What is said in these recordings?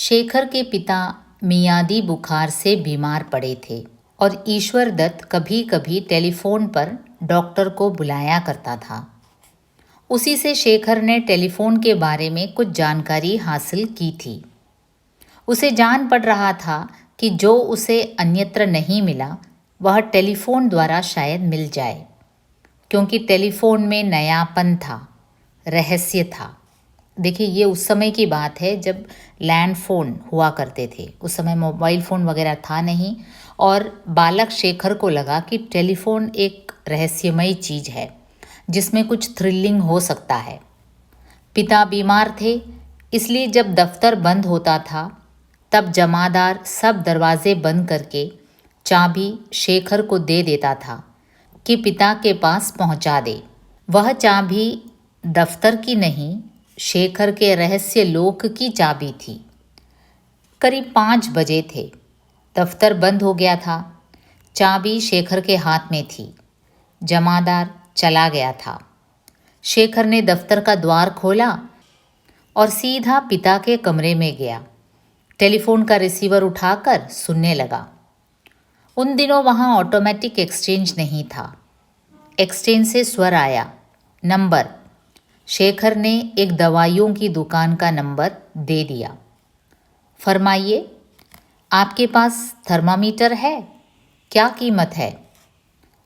शेखर के पिता मियादी बुखार से बीमार पड़े थे और ईश्वर दत्त कभी कभी टेलीफोन पर डॉक्टर को बुलाया करता था। उसी से शेखर ने टेलीफोन के बारे में कुछ जानकारी हासिल की थी। उसे जान पड़ रहा था कि जो उसे अन्यत्र नहीं मिला वह टेलीफोन द्वारा शायद मिल जाए, क्योंकि टेलीफोन में नयापन था, रहस्य था। देखिए, ये उस समय की बात है जब लैंड फ़ोन हुआ करते थे। उस समय मोबाइल फ़ोन वगैरह था नहीं और बालक शेखर को लगा कि टेलीफोन एक रहस्यमयी चीज़ है जिसमें कुछ थ्रिलिंग हो सकता है। पिता बीमार थे, इसलिए जब दफ्तर बंद होता था तब जमादार सब दरवाजे बंद करके चाबी शेखर को दे देता था कि पिता के पास पहुंचा दे। वह चाबी दफ्तर की नहीं, शेखर के रहस्य लोक की चाबी थी। करीब 5 बजे थे। दफ्तर बंद हो गया था। चाबी शेखर के हाथ में थी। जमादार चला गया था। शेखर ने दफ्तर का द्वार खोला और सीधा पिता के कमरे में गया। टेलीफोन का रिसीवर उठाकर सुनने लगा। उन दिनों वहाँ ऑटोमेटिक एक्सचेंज नहीं था। एक्सचेंज से स्वर आया, नंबर। शेखर ने एक दवाइयों की दुकान का नंबर दे दिया। फरमाइए, आपके पास थर्मामीटर है? क्या कीमत है?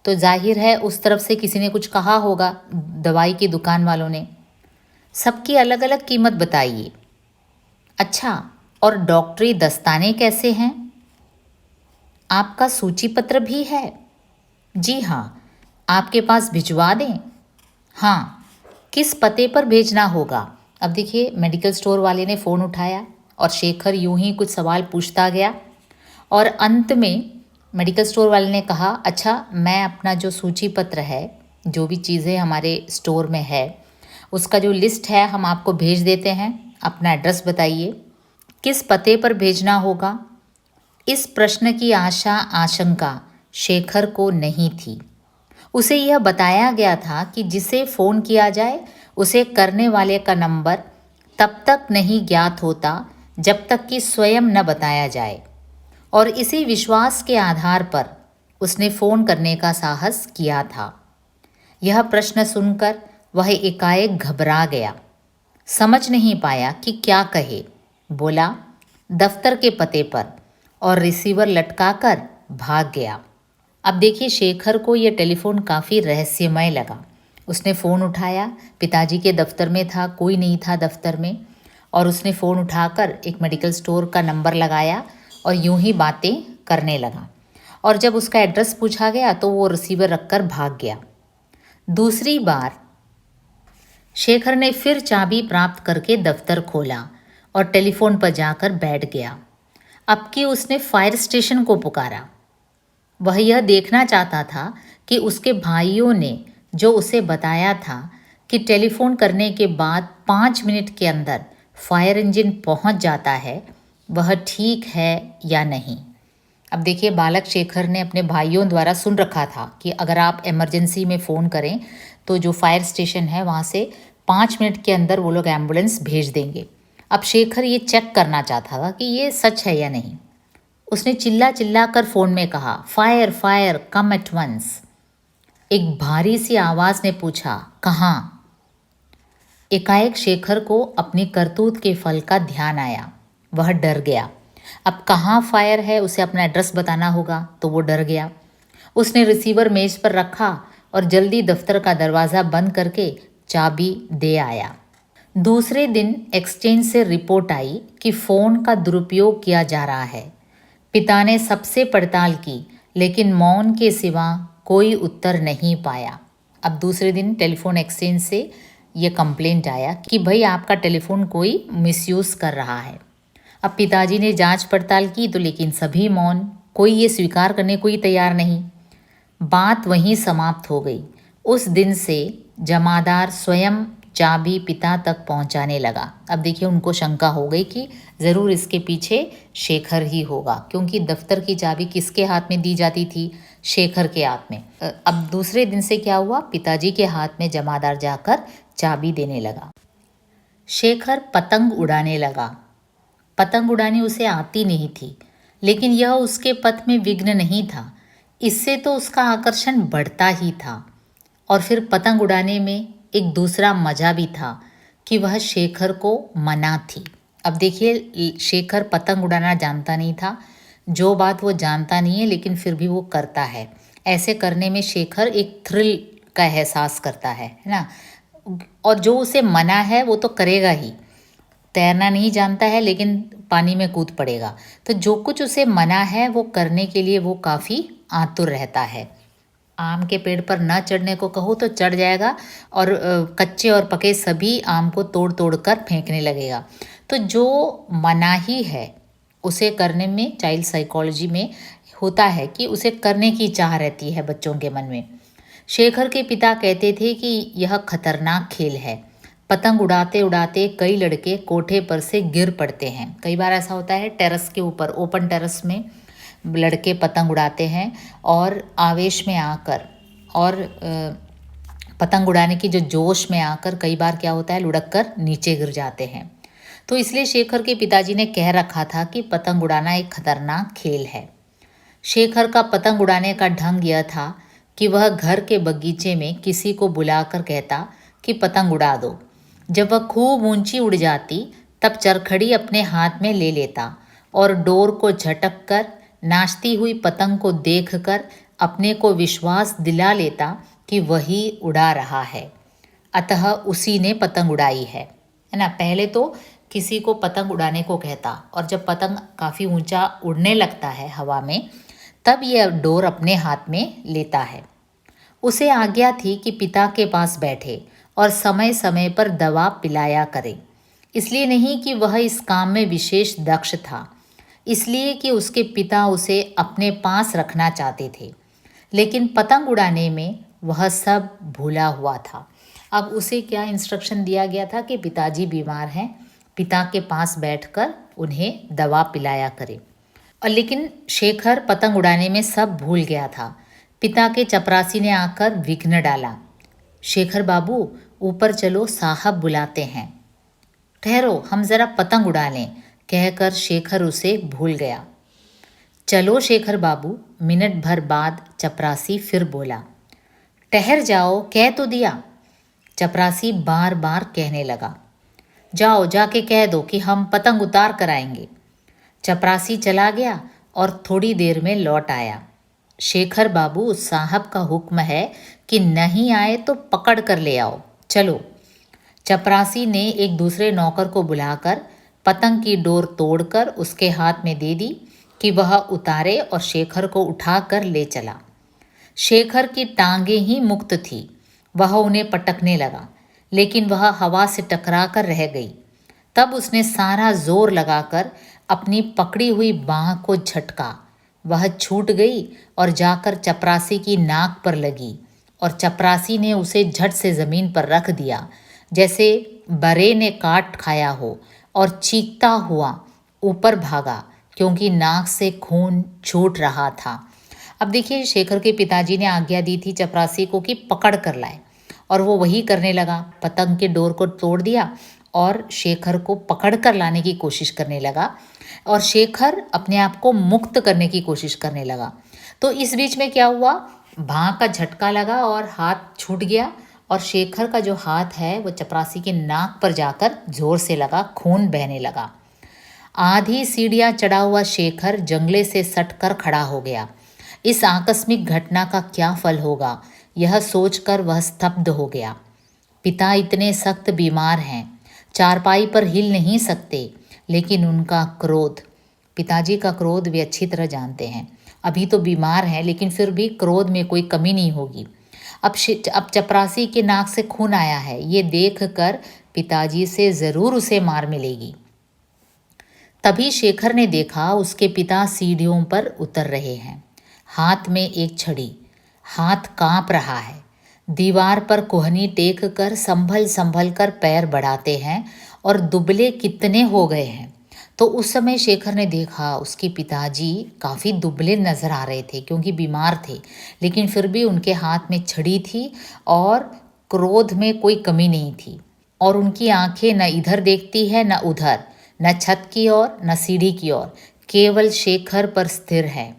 तो जाहिर है उस तरफ से किसी ने कुछ कहा होगा, दवाई की दुकान वालों ने। सबकी अलग अलग कीमत बताइए। अच्छा, और डॉक्टरी दस्ताने कैसे हैं? आपका सूची पत्र भी है? जी हाँ। आपके पास भिजवा दें? हाँ। किस पते पर भेजना होगा? अब देखिए, मेडिकल स्टोर वाले ने फ़ोन उठाया और शेखर यूं ही कुछ सवाल पूछता गया और अंत में मेडिकल स्टोर वाले ने कहा, अच्छा, मैं अपना जो सूची पत्र है, जो भी चीज़ें हमारे स्टोर में है, उसका जो लिस्ट है हम आपको भेज देते हैं। अपना एड्रेस बताइए। किस पते पर भेजना होगा? इस प्रश्न की आशंका शेखर को नहीं थी। उसे यह बताया गया था कि जिसे फ़ोन किया जाए उसे करने वाले का नंबर तब तक नहीं ज्ञात होता जब तक कि स्वयं न बताया जाए, और इसी विश्वास के आधार पर उसने फ़ोन करने का साहस किया था। यह प्रश्न सुनकर वह एकाएक घबरा गया। समझ नहीं पाया कि क्या कहे। बोला, दफ्तर के पते पर, और रिसीवर लटकाकर भाग गया। अब देखिए, शेखर को यह टेलीफोन काफ़ी रहस्यमय लगा। उसने फ़ोन उठाया। पिताजी के दफ्तर में था, कोई नहीं था दफ्तर में, और उसने फ़ोन उठाकर एक मेडिकल स्टोर का नंबर लगाया और यूं ही बातें करने लगा। और जब उसका एड्रेस पूछा गया तो वो रिसीवर रखकर भाग गया। दूसरी बार शेखर ने फिर चाबी प्राप्त करके दफ्तर खोला और टेलीफोन पर जाकर बैठ गया। अब कि उसने फायर स्टेशन को पुकारा। वह यह देखना चाहता था कि उसके भाइयों ने जो उसे बताया था कि टेलीफोन करने के बाद 5 मिनट के अंदर फायर इंजन पहुंच जाता है, वह ठीक है या नहीं। अब देखिए, बालक शेखर ने अपने भाइयों द्वारा सुन रखा था कि अगर आप इमरजेंसी में फ़ोन करें तो जो फायर स्टेशन है वहाँ से 5 मिनट के अंदर वो लोग एम्बुलेंस भेज देंगे। अब शेखर ये चेक करना चाहता था कि ये सच है या नहीं। उसने चिल्ला चिल्ला कर फ़ोन में कहा, फायर फायर, कम एट वंस। एक भारी सी आवाज़ ने पूछा, कहाँ? एकाएक शेखर को अपनी करतूत के फल का ध्यान आया। वह डर गया। अब कहाँ फायर है, उसे अपना एड्रेस बताना होगा, तो वो डर गया। उसने रिसीवर मेज पर रखा और जल्दी दफ्तर का दरवाज़ा बंद करके चाबी दे आया। दूसरे दिन एक्सचेंज से रिपोर्ट आई कि फ़ोन का दुरुपयोग किया जा रहा है। पिता ने सबसे पड़ताल की, लेकिन मौन के सिवा कोई उत्तर नहीं पाया। अब दूसरे दिन टेलीफोन एक्सचेंज से ये कंप्लेंट आया कि भाई, आपका टेलीफोन कोई मिसयूज़ कर रहा है। अब पिताजी ने जांच पड़ताल की तो लेकिन सभी मौन, कोई ये स्वीकार करने को ही तैयार नहीं। बात वहीं समाप्त हो गई। उस दिन से जमादार स्वयं चाबी पिता तक पहुंचाने लगा। अब देखिए, उनको शंका हो गई कि ज़रूर इसके पीछे शेखर ही होगा, क्योंकि दफ्तर की चाबी किसके हाथ में दी जाती थी? शेखर के हाथ में। अब दूसरे दिन से क्या हुआ? पिताजी के हाथ में जमादार जाकर चाबी देने लगा। शेखर पतंग उड़ाने लगा। पतंग उड़ानी उसे आती नहीं थी, लेकिन यह उसके पथ में विघ्न नहीं था। इससे तो उसका आकर्षण बढ़ता ही था। और फिर पतंग उड़ाने में एक दूसरा मजा भी था कि वह शेखर को मना थी। अब देखिए, शेखर पतंग उड़ाना जानता नहीं था। जो बात वो जानता नहीं है लेकिन फिर भी वो करता है। ऐसे करने में शेखर एक थ्रिल का एहसास करता है ना। और जो उसे मना है वो तो करेगा ही। तैरना नहीं जानता है लेकिन पानी में कूद पड़ेगा। तो जो कुछ उसे मना है वो करने के लिए वो काफ़ी आतुर रहता है। आम के पेड़ पर न चढ़ने को कहो तो चढ़ जाएगा और कच्चे और पके सभी आम को तोड़ तोड़ कर फेंकने लगेगा। तो जो मनाही है उसे करने में चाइल्ड साइकोलॉजी में होता है कि उसे करने की चाह रहती है बच्चों के मन में। शेखर के पिता कहते थे कि यह खतरनाक खेल है। पतंग उड़ाते उड़ाते कई लड़के कोठे पर से गिर पड़ते हैं। कई बार ऐसा होता है, टेरेस के ऊपर, ओपन टेरेस में लड़के पतंग उड़ाते हैं और आवेश में आकर और पतंग उड़ाने की जो जोश में आकर कई बार क्या होता है, लुढ़क कर नीचे गिर जाते हैं। तो इसलिए शेखर के पिताजी ने कह रखा था कि पतंग उड़ाना एक खतरनाक खेल है। शेखर का पतंग उड़ाने का ढंग यह था कि वह घर के बगीचे में किसी को बुलाकर कहता कि पतंग उड़ा दो। जब वह खूब ऊंची उड़ जाती तब चरखड़ी अपने हाथ में ले लेता और डोर को झटक कर नाचती हुई पतंग को देखकर अपने को विश्वास दिला लेता कि वही उड़ा रहा है, अतः उसी ने पतंग उड़ाई है ना। पहले तो किसी को पतंग उड़ाने को कहता और जब पतंग काफ़ी ऊंचा उड़ने लगता है हवा में तब यह डोर अपने हाथ में लेता है। उसे आज्ञा थी कि पिता के पास बैठे और समय समय पर दवा पिलाया करे। इसलिए नहीं कि वह इस काम में विशेष दक्ष था, इसलिए कि उसके पिता उसे अपने पास रखना चाहते थे। लेकिन पतंग उड़ाने में वह सब भूला हुआ था। अब उसे क्या इंस्ट्रक्शन दिया गया था कि पिताजी बीमार हैं, पिता के पास बैठकर उन्हें दवा पिलाया करे। और लेकिन शेखर पतंग उड़ाने में सब भूल गया था। पिता के चपरासी ने आकर विघ्न डाला। शेखर बाबू, ऊपर चलो, साहब बुलाते हैं। ठहरो, हम ज़रा पतंग उड़ा लें, कहकर शेखर उसे भूल गया। चलो शेखर बाबू, मिनट भर बाद चपरासी फिर बोला। ठहर जाओ, कह तो दिया। चपरासी बार बार कहने लगा। जाओ, जाके कह दो कि हम पतंग उतार कर आएंगे। चपरासी चला गया और थोड़ी देर में लौट आया। शेखर बाबू, साहब का हुक्म है कि नहीं आए तो पकड़ कर ले आओ, चलो। चपरासी ने एक दूसरे नौकर को बुलाकर पतंग की डोर तोड़कर उसके हाथ में दे दी कि वह उतारे और शेखर को उठाकर ले चला। शेखर की टांगें ही मुक्त थी। वह उन्हें पटकने लगा, लेकिन वह हवा से टकरा कर रह गई। तब उसने सारा जोर लगाकर अपनी पकड़ी हुई बाँह को झटका। वह छूट गई और जाकर चपरासी की नाक पर लगी और चपरासी ने उसे झट से ज़मीन पर रख दिया, जैसे बरे ने काट खाया हो, और चीखता हुआ ऊपर भागा क्योंकि नाक से खून छूट रहा था। अब देखिए, शेखर के पिताजी ने आज्ञा दी थी चपरासी को कि पकड़ कर लाए, और वो वही करने लगा। पतंग के डोर को तोड़ दिया और शेखर को पकड़ कर लाने की कोशिश करने लगा और शेखर अपने आप को मुक्त करने की कोशिश करने लगा। तो इस बीच में क्या हुआ, भां का झटका लगा और हाथ छूट गया और शेखर का जो हाथ है वो चपरासी के नाक पर जाकर जोर से लगा, खून बहने लगा। आधी सीढ़ियाँ चढ़ा हुआ शेखर जंगले से सटकर खड़ा हो गया। इस आकस्मिक घटना का क्या फल होगा, यह सोचकर वह स्तब्ध हो गया। पिता इतने सख्त बीमार हैं, चारपाई पर हिल नहीं सकते, लेकिन उनका क्रोध, पिताजी का क्रोध वे अच्छी तरह जानते हैं। अभी तो बीमार हैं लेकिन फिर भी क्रोध में कोई कमी नहीं होगी। अब चपरासी के नाक से खून आया है, ये देख कर पिताजी से ज़रूर उसे मार मिलेगी। तभी शेखर ने देखा उसके पिता सीढ़ियों पर उतर रहे हैं, हाथ में एक छड़ी। हाथ कांप रहा है। दीवार पर कोहनी टेक कर संभल संभल कर पैर बढ़ाते हैं और दुबले कितने हो गए हैं। तो उस समय शेखर ने देखा उसके पिताजी काफ़ी दुबले नज़र आ रहे थे क्योंकि बीमार थे, लेकिन फिर भी उनके हाथ में छड़ी थी और क्रोध में कोई कमी नहीं थी। और उनकी आंखें न इधर देखती है न उधर, न छत की ओर न सीढ़ी की ओर, केवल शेखर पर स्थिर है।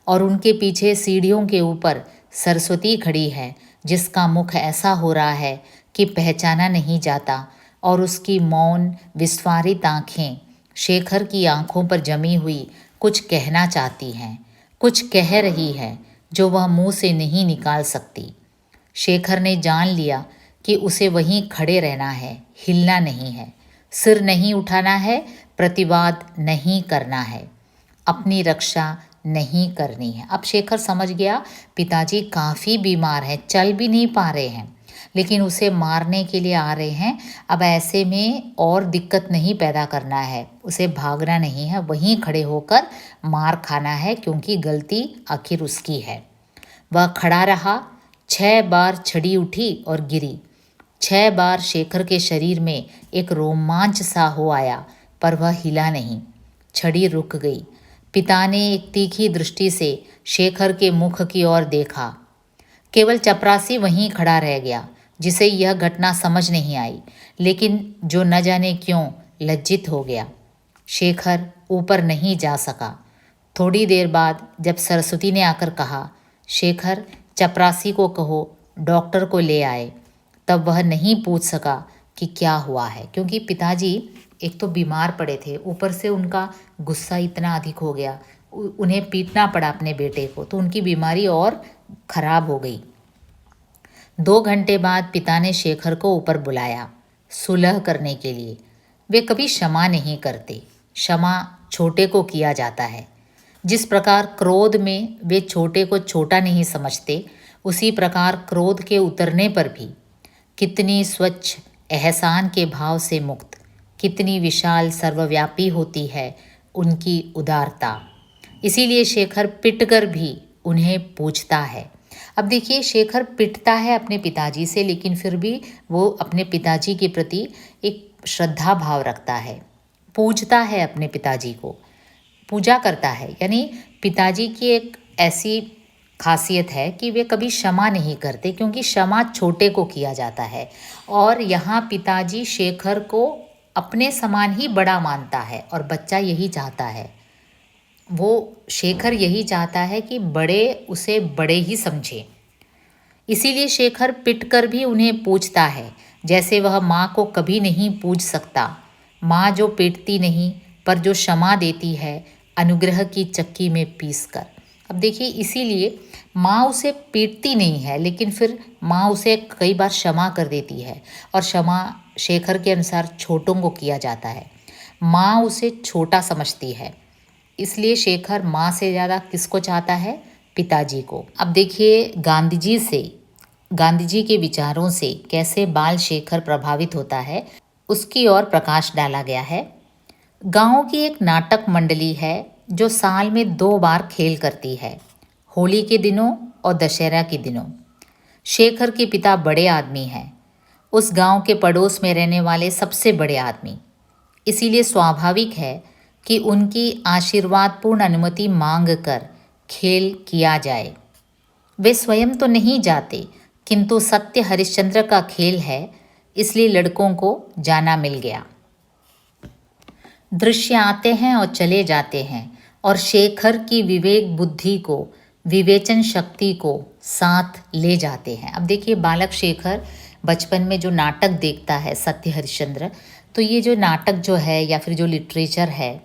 और उनके पीछे सीढ़ियों के ऊपर सरस्वती खड़ी है, जिसका मुख ऐसा हो रहा है कि पहचाना नहीं जाता, और उसकी मौन विस्फारित आंखें शेखर की आंखों पर जमी हुई कुछ कहना चाहती हैं, कुछ कह रही है जो वह मुंह से नहीं निकाल सकती। शेखर ने जान लिया कि उसे वहीं खड़े रहना है, हिलना नहीं है, सिर नहीं उठाना है, प्रतिवाद नहीं करना है, अपनी रक्षा नहीं करनी है। अब शेखर समझ गया पिताजी काफ़ी बीमार हैं, चल भी नहीं पा रहे हैं, लेकिन उसे मारने के लिए आ रहे हैं। अब ऐसे में और दिक्कत नहीं पैदा करना है, उसे भागना नहीं है, वहीं खड़े होकर मार खाना है, क्योंकि गलती आखिर उसकी है। वह खड़ा रहा, 6 बार छड़ी उठी और गिरी। 6 बार शेखर के शरीर में एक रोमांच सा हो आया, पर वह हिला नहीं। छड़ी रुक गई। पिता ने एक तीखी दृष्टि से शेखर के मुख की ओर देखा। केवल चपरासी वहीं खड़ा रह गया, जिसे यह घटना समझ नहीं आई, लेकिन जो न जाने क्यों लज्जित हो गया। शेखर ऊपर नहीं जा सका। थोड़ी देर बाद जब सरस्वती ने आकर कहा, शेखर, चपरासी को कहो डॉक्टर को ले आए, तब वह नहीं पूछ सका कि क्या हुआ है, क्योंकि पिताजी एक तो बीमार पड़े थे, ऊपर से उनका गुस्सा इतना अधिक हो गया, उन्हें पीटना पड़ा अपने बेटे को, तो उनकी बीमारी और खराब हो गई। 2 घंटे बाद पिता ने शेखर को ऊपर बुलाया सुलह करने के लिए। वे कभी क्षमा नहीं करते, क्षमा छोटे को किया जाता है। जिस प्रकार क्रोध में वे छोटे को छोटा नहीं समझते, उसी प्रकार क्रोध के उतरने पर भी कितनी स्वच्छ एहसान के भाव से मुक्त, कितनी विशाल सर्वव्यापी होती है उनकी उदारता। इसीलिए शेखर पिटकर भी उन्हें पूछता है। अब देखिए, शेखर पिटता है अपने पिताजी से, लेकिन फिर भी वो अपने पिताजी के प्रति एक श्रद्धा भाव रखता है, पूजता है अपने पिताजी को, पूजा करता है। यानी पिताजी की एक ऐसी खासियत है कि वे कभी क्षमा नहीं करते, क्योंकि क्षमा छोटे को किया जाता है। और यहाँ पिताजी शेखर को अपने समान ही बड़ा मानता है, और बच्चा यही चाहता है, वो शेखर यही चाहता है कि बड़े उसे बड़े ही समझे। इसीलिए शेखर पिटकर भी उन्हें पूछता है, जैसे वह माँ को कभी नहीं पूछ सकता। माँ जो पीटती नहीं, पर जो क्षमा देती है अनुग्रह की चक्की में पीसकर। अब देखिए, इसीलिए माँ उसे पीटती नहीं है, लेकिन फिर माँ उसे कई बार क्षमा कर देती है, और क्षमा शेखर के अनुसार छोटों को किया जाता है। माँ उसे छोटा समझती है, इसलिए शेखर माँ से ज़्यादा किसको चाहता है? पिताजी को। अब देखिए, गांधी जी के विचारों से कैसे बाल शेखर प्रभावित होता है, उसकी ओर प्रकाश डाला गया है। गांव की एक नाटक मंडली है जो साल में 2 बार खेल करती है, होली के दिनों और दशहरा के दिनों। शेखर के पिता बड़े आदमी हैं, उस गांव के पड़ोस में रहने वाले सबसे बड़े आदमी। इसीलिए स्वाभाविक है कि उनकी आशीर्वादपूर्ण अनुमति मांग कर खेल किया जाए। वे स्वयं तो नहीं जाते, किंतु सत्य हरिश्चंद्र का खेल है, इसलिए लड़कों को जाना मिल गया। दृश्य आते हैं और चले जाते हैं, और शेखर की विवेक बुद्धि को, विवेचन शक्ति को साथ ले जाते हैं। अब देखिए, बालक शेखर बचपन में जो नाटक देखता है सत्य हरिश्चंद्र, तो ये जो नाटक जो है, या फिर जो लिटरेचर है,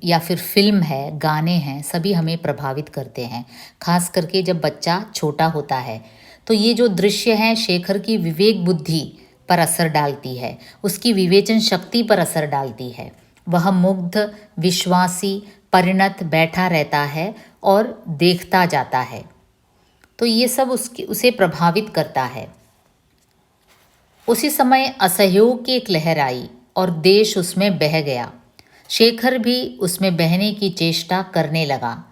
या फिर फिल्म है, गाने हैं, सभी हमें प्रभावित करते हैं। खास करके जब बच्चा छोटा होता है, तो ये जो दृश्य हैं शेखर की विवेक बुद्धि पर असर डालती है, उसकी विवेचन शक्ति पर असर डालती है। वह मुग्ध, विश्वासी, परिणत बैठा रहता है और देखता जाता है, तो ये सब उसे प्रभावित करता है। उसी समय असहयोग की एक लहर आई और देश उसमें बह गया। शेखर भी उसमें बहने की चेष्टा करने लगा,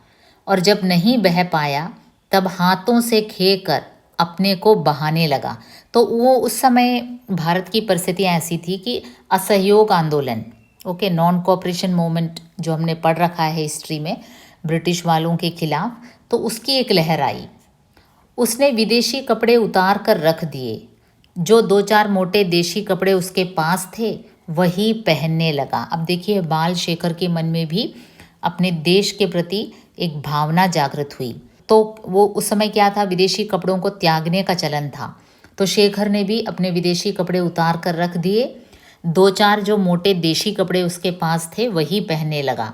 और जब नहीं बह पाया तब हाथों से खेकर अपने को बहाने लगा। तो वो उस समय भारत की परिस्थितियाँ ऐसी थी कि असहयोग आंदोलन, नॉन कोऑपरेशन मूवमेंट जो हमने पढ़ रखा है हिस्ट्री में, ब्रिटिश वालों के खिलाफ, तो उसकी एक लहर आई। उसने विदेशी कपड़े उतार कर रख दिए। जो 2-4 मोटे देशी कपड़े उसके पास थे वही पहनने लगा। अब देखिए बाल शेखर के मन में भी अपने देश के प्रति एक भावना जागृत हुई। तो वो उस समय क्या था, विदेशी कपड़ों को त्यागने का चलन था। तो शेखर ने भी अपने विदेशी कपड़े उतार कर रख दिए। 2-4 जो मोटे देशी कपड़े उसके पास थे वही पहनने लगा।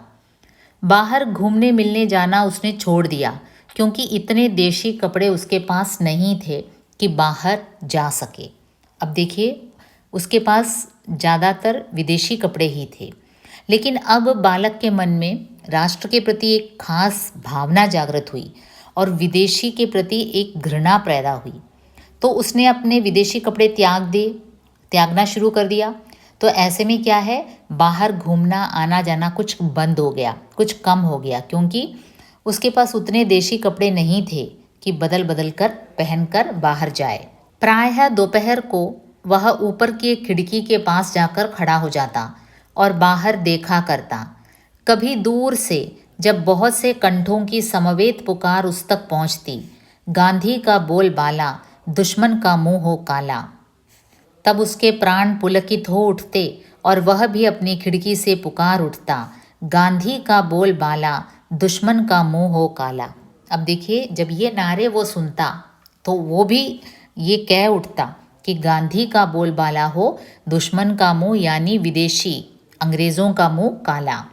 बाहर घूमने मिलने जाना उसने छोड़ दिया, क्योंकि इतने देशी कपड़े उसके पास नहीं थे कि बाहर जा सके। अब देखिए उसके पास ज़्यादातर विदेशी कपड़े ही थे। लेकिन अब बालक के मन में राष्ट्र के प्रति एक खास भावना जागृत हुई और विदेशी के प्रति एक घृणा पैदा हुई। तो उसने अपने विदेशी कपड़े त्यागना शुरू कर दिया। तो ऐसे में क्या है, बाहर घूमना आना जाना कुछ बंद हो गया, कुछ कम हो गया, क्योंकि उसके पास उतने देशी कपड़े नहीं थे कि बदल बदल कर पहनकर बाहर जाए। प्रायः दोपहर को वह ऊपर की एक खिड़की के पास जाकर खड़ा हो जाता और बाहर देखा करता। कभी दूर से जब बहुत से कंठों की समवेत पुकार उस तक पहुंचती, गांधी का बोल बाला, दुश्मन का मुंह हो काला, तब उसके प्राण पुलकित हो उठते और वह भी अपनी खिड़की से पुकार उठता, गांधी का बोल बाला, दुश्मन का मुंह हो काला। अब देखिए जब ये नारे वो सुनता तो वो भी ये कह उठता कि गांधी का बोलबाला हो, दुश्मन का मुंह यानी विदेशी अंग्रेज़ों का मुंह काला।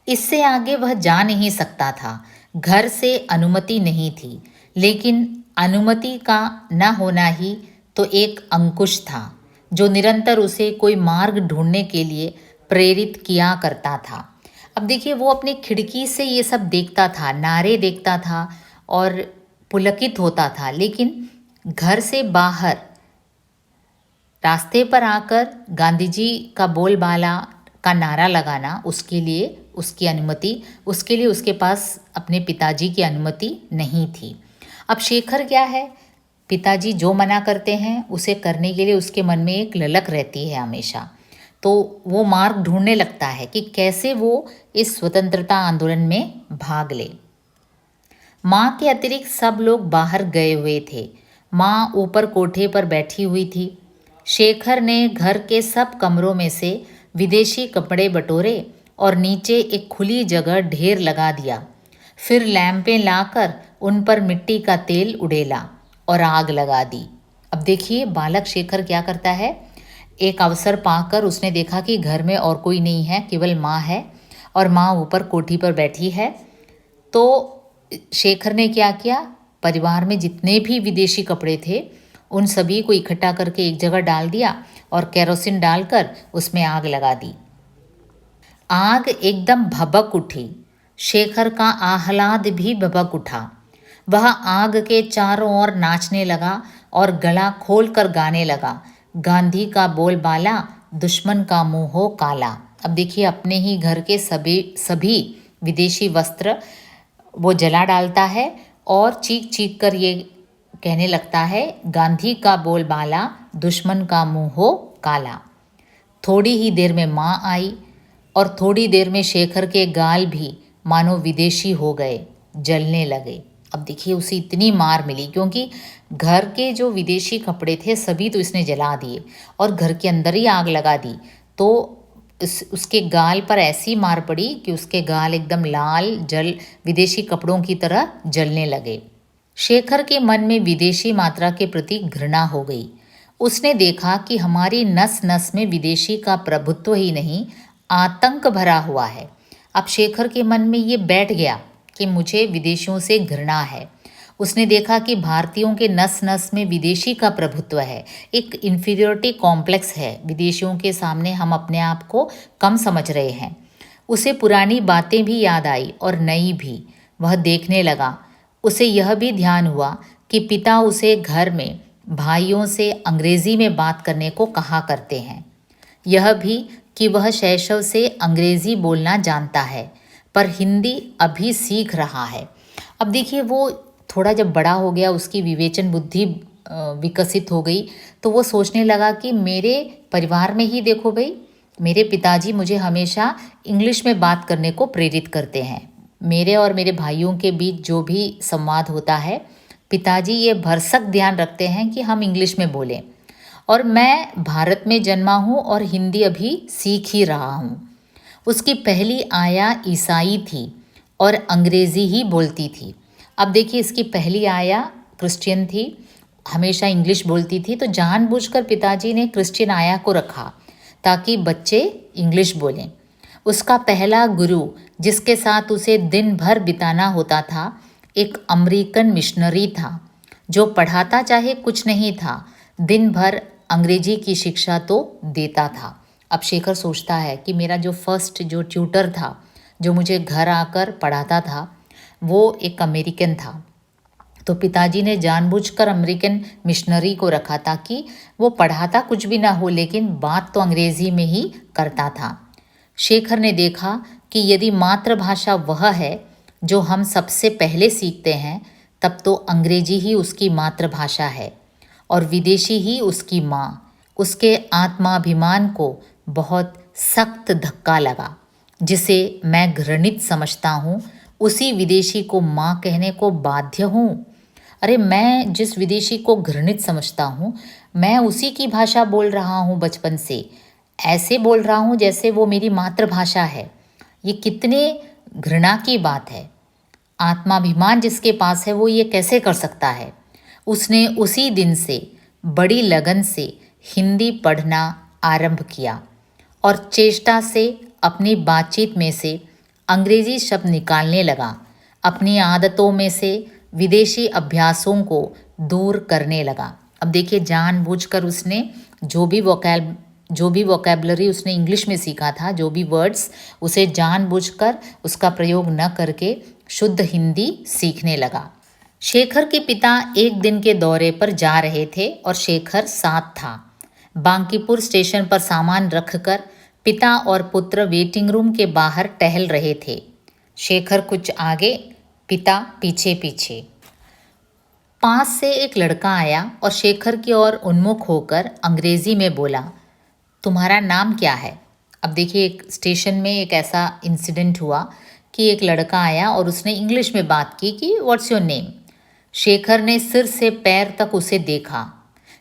इससे आगे वह जा नहीं सकता था। घर से अनुमति नहीं थी, लेकिन अनुमति का न होना ही तो एक अंकुश था जो निरंतर उसे कोई मार्ग ढूंढने के लिए प्रेरित किया करता था। अब देखिए वो अपनी खिड़की से ये सब देखता था, नारे देखता था और पुलकित होता था, लेकिन घर से बाहर रास्ते पर आकर गांधी जी का बोलबाला का नारा लगाना उसके लिए उसके पास अपने पिताजी की अनुमति नहीं थी। अब शेखर क्या है, पिताजी जो मना करते हैं उसे करने के लिए उसके मन में एक ललक रहती है हमेशा। तो वो मार्ग ढूंढने लगता है कि कैसे वो इस स्वतंत्रता आंदोलन में भाग ले। माँ के अतिरिक्त सब लोग बाहर गए हुए थे। माँ ऊपर कोठे पर बैठी हुई थी। शेखर ने घर के सब कमरों में से विदेशी कपड़े बटोरे और नीचे एक खुली जगह ढेर लगा दिया। फिर लैंपें लाकर उन पर मिट्टी का तेल उड़ेला और आग लगा दी। अब देखिए बालक शेखर क्या करता है, एक अवसर पाकर उसने देखा कि घर में और कोई नहीं है, केवल माँ है और माँ ऊपर कोठी पर बैठी है। तो शेखर ने क्या किया, परिवार में जितने भी विदेशी कपड़े थे उन सभी को इकट्ठा करके एक जगह डाल दिया और केरोसिन डालकर उसमें आग लगा दी। आग एकदम भभक उठी। शेखर का आह्लाद भी भभक उठा। वह आग के चारों ओर नाचने लगा और गला खोलकर गाने लगा, गांधी का बोलबाला, दुश्मन का मुंह हो काला। अब देखिए अपने ही घर के सभी विदेशी वस्त्र वो जला डालता है और चीख चीख कर ये कहने लगता है, गांधी का बोलबाला, दुश्मन का मुंह हो काला। थोड़ी ही देर में माँ आई और थोड़ी देर में शेखर के गाल भी मानो विदेशी हो गए, जलने लगे। अब देखिए उसे इतनी मार मिली, क्योंकि घर के जो विदेशी कपड़े थे सभी तो इसने जला दिए और घर के अंदर ही आग लगा दी। तो उसके गाल पर ऐसी मार पड़ी कि उसके गाल एकदम लाल विदेशी कपड़ों की तरह जलने लगे। शेखर के मन में विदेशी मात्रा के प्रति घृणा हो गई। उसने देखा कि हमारी नस नस में विदेशी का प्रभुत्व ही नहीं, आतंक भरा हुआ है। अब शेखर के मन में ये बैठ गया कि मुझे विदेशियों से घृणा है। उसने देखा कि भारतीयों के नस नस में विदेशी का प्रभुत्व है, एक इन्फीरियोरिटी कॉम्प्लेक्स है, विदेशियों के सामने हम अपने आप को कम समझ रहे हैं। उसे पुरानी बातें भी याद आई और नई भी। वह देखने लगा। उसे यह भी ध्यान हुआ कि पिता उसे घर में भाइयों से अंग्रेजी में बात करने को कहा करते हैं। यह भी कि वह शैशव से अंग्रेजी बोलना जानता है, पर हिंदी अभी सीख रहा है। अब देखिए वो थोड़ा जब बड़ा हो गया, उसकी विवेचन बुद्धि विकसित हो गई, तो वो सोचने लगा कि मेरे परिवार में ही देखो भाई, मेरे पिताजी मुझे हमेशा इंग्लिश में बात करने को प्रेरित करते हैं। मेरे और मेरे भाइयों के बीच जो भी संवाद होता है, पिताजी ये भरसक ध्यान रखते हैं कि हम इंग्लिश में बोलें। और मैं भारत में जन्मा हूँ और हिंदी अभी सीख ही रहा हूँ। उसकी पहली आया ईसाई थी और अंग्रेज़ी ही बोलती थी। अब देखिए, इसकी पहली आया क्रिश्चियन थी, हमेशा इंग्लिश बोलती थी, तो जानबूझकर पिताजी ने क्रिश्चियन आया को रखा ताकि बच्चे इंग्लिश बोलें। उसका पहला गुरु जिसके साथ उसे दिन भर बिताना होता था एक अमेरिकन मिशनरी था जो पढ़ाता चाहे कुछ नहीं था, दिन भर अंग्रेजी की शिक्षा तो देता था। अब शेखर सोचता है कि मेरा जो फर्स्ट जो ट्यूटर था, जो मुझे घर आकर पढ़ाता था, वो एक अमेरिकन था। तो पिताजी ने जानबूझकर अमेरिकन मिशनरी को रखा ताकि वो पढ़ाता कुछ भी ना हो लेकिन बात तो अंग्रेज़ी में ही करता था। शेखर ने देखा कि यदि मातृभाषा वह है जो हम सबसे पहले सीखते हैं, तब तो अंग्रेजी ही उसकी मातृभाषा है और विदेशी ही उसकी माँ। उसके आत्माभिमान को बहुत सख्त धक्का लगा। जिसे मैं घृणित समझता हूँ उसी विदेशी को माँ कहने को बाध्य हूँ। अरे, मैं जिस विदेशी को घृणित समझता हूँ, मैं उसी की भाषा बोल रहा हूँ बचपन से। ऐसे बोल रहा हूँ जैसे वो मेरी मातृभाषा है। ये कितने घृणा की बात है। आत्माभिमान जिसके पास है वो ये कैसे कर सकता है। उसने उसी दिन से बड़ी लगन से हिंदी पढ़ना आरंभ किया और चेष्टा से अपनी बातचीत में से अंग्रेजी शब्द निकालने लगा। अपनी आदतों में से विदेशी अभ्यासों को दूर करने लगा। अब देखिए, जानबूझकर उसने जो भी वोकैबलरी उसने इंग्लिश में सीखा था, जो भी वर्ड्स, उसे जानबूझकर उसका प्रयोग न करके शुद्ध हिंदी सीखने लगा। शेखर के पिता एक दिन के दौरे पर जा रहे थे और शेखर साथ था। बांकीपुर स्टेशन पर सामान रखकर पिता और पुत्र वेटिंग रूम के बाहर टहल रहे थे। शेखर कुछ आगे, पिता पीछे पीछे। पास से एक लड़का आया और शेखर की ओर उन्मुख होकर अंग्रेजी में बोला, तुम्हारा नाम क्या है? अब देखिए, एक स्टेशन में एक ऐसा इंसिडेंट हुआ कि एक लड़का आया और उसने इंग्लिश में बात की कि व्हाट्स योर नेम। शेखर ने सिर से पैर तक उसे देखा।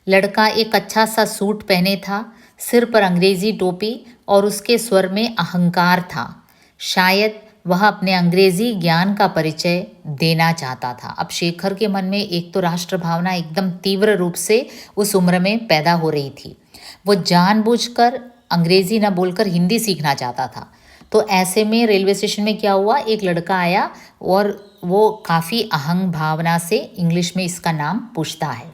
लड़का एक अच्छा सा सूट पहने था, सिर पर अंग्रेजी टोपी और उसके स्वर में अहंकार था। शायद वह अपने अंग्रेजी ज्ञान का परिचय देना चाहता था। अब शेखर के मन में एक तो राष्ट्र भावना एकदम तीव्र रूप से उस उम्र में पैदा हो रही थी। वो जानबूझकर अंग्रेजी न बोलकर हिंदी सीखना चाहता था। तो ऐसे में रेलवे स्टेशन में क्या हुआ, एक लड़का आया और वो काफ़ी अहंग भावना से इंग्लिश में इसका नाम पूछता है।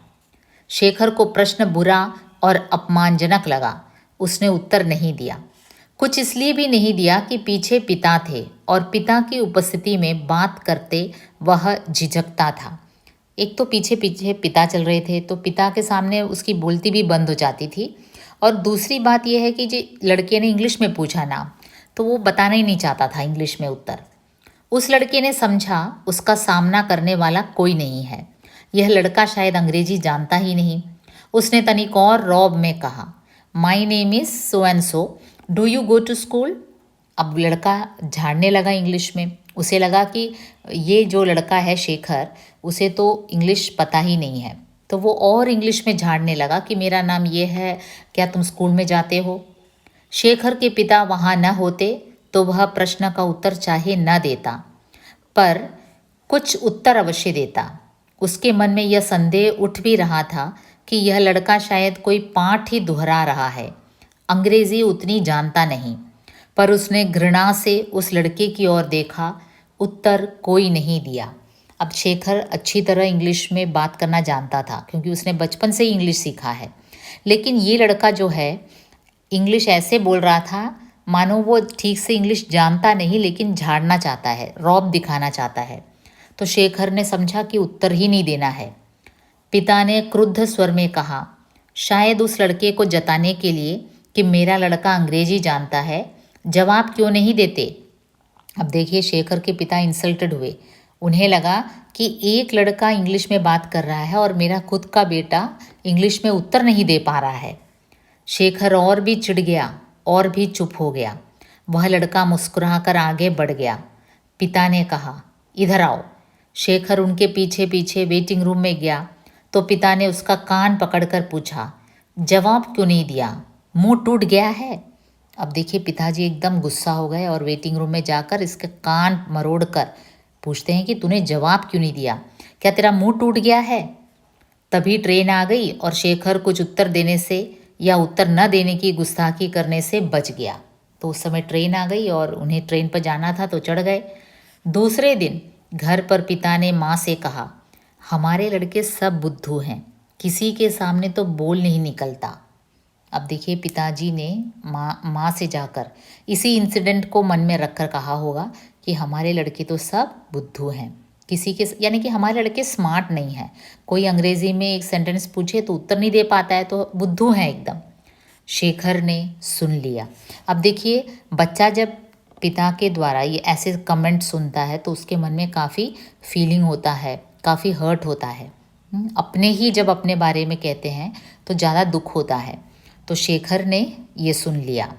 शेखर को प्रश्न बुरा और अपमानजनक लगा। उसने उत्तर नहीं दिया। कुछ इसलिए भी नहीं दिया कि पीछे पिता थे और पिता की उपस्थिति में बात करते वह झिझकता था। एक तो पीछे पीछे पिता चल रहे थे तो पिता के सामने उसकी बोलती भी बंद हो जाती थी, और दूसरी बात यह है कि जो लड़के ने इंग्लिश में पूछा नाम, तो वो बताना ही नहीं चाहता था इंग्लिश में उत्तर। उस लड़के ने समझा उसका सामना करने वाला कोई नहीं है, यह लड़का शायद अंग्रेजी जानता ही नहीं। उसने तनिक और रौब में कहा, my name is so and so, do you go to school? अब लड़का झाड़ने लगा इंग्लिश में। उसे लगा कि ये जो लड़का है शेखर, उसे तो इंग्लिश पता ही नहीं है, तो वो और इंग्लिश में झाड़ने लगा कि मेरा नाम ये है, क्या तुम स्कूल में जाते हो? शेखर के पिता वहाँ न होते तो वह प्रश्न का उत्तर चाहे न देता, पर कुछ उत्तर अवश्य देता। उसके मन में यह संदेह उठ भी रहा था कि यह लड़का शायद कोई पाठ ही दोहरा रहा है, अंग्रेजी उतनी जानता नहीं। पर उसने घृणा से उस लड़के की ओर देखा, उत्तर कोई नहीं दिया। अब शेखर अच्छी तरह इंग्लिश में बात करना जानता था क्योंकि उसने बचपन से ही इंग्लिश सीखा है, लेकिन ये लड़का जो है इंग्लिश ऐसे बोल रहा था मानो वो ठीक से इंग्लिश जानता नहीं, लेकिन झाड़ना चाहता है, रौब दिखाना चाहता है। तो शेखर ने समझा कि उत्तर ही नहीं देना है। पिता ने क्रुद्ध स्वर में कहा, शायद उस लड़के को जताने के लिए कि मेरा लड़का अंग्रेजी जानता है, जवाब क्यों नहीं देते? अब देखिए, शेखर के पिता इंसल्टेड हुए। उन्हें लगा कि एक लड़का इंग्लिश में बात कर रहा है और मेरा खुद का बेटा इंग्लिश में उत्तर नहीं दे पा रहा है। शेखर और भी चिढ़ गया और भी चुप हो गया। वह लड़का मुस्कुराकर आगे बढ़ गया। पिता ने कहा, इधर आओ। शेखर उनके पीछे पीछे वेटिंग रूम में गया तो पिता ने उसका कान पकड़कर पूछा, जवाब क्यों नहीं दिया? मुंह टूट गया है? अब देखिए पिताजी एकदम गुस्सा हो गए और वेटिंग रूम में जाकर इसके कान मरोड़ कर पूछते हैं कि तूने जवाब क्यों नहीं दिया? क्या तेरा मुंह टूट गया है? तभी ट्रेन आ गई और शेखर कुछ उत्तर देने से या उत्तर न देने की गुस्ताखी करने से बच गया। तो उस समय ट्रेन आ गई और उन्हें ट्रेन पर जाना था तो चढ़ गए। दूसरे दिन घर पर पिता ने माँ से कहा, हमारे लड़के सब बुद्धू हैं, किसी के सामने तो बोल नहीं निकलता। अब देखिए पिताजी ने माँ से जाकर इसी इंसिडेंट को मन में रखकर कहा होगा कि हमारे लड़के तो सब बुद्धू हैं, किसी के यानी कि हमारे लड़के स्मार्ट नहीं हैं। कोई अंग्रेज़ी में एक सेंटेंस पूछे तो उत्तर नहीं दे पाता है तो बुद्धू हैं एकदम। शेखर ने सुन लिया। अब देखिए बच्चा जब पिता के द्वारा ये ऐसे कमेंट सुनता है तो उसके मन में काफ़ी फीलिंग होता है, काफ़ी हर्ट होता है। अपने ही जब अपने बारे में कहते हैं तो ज़्यादा दुख होता है। तो शेखर ने ये सुन लिया।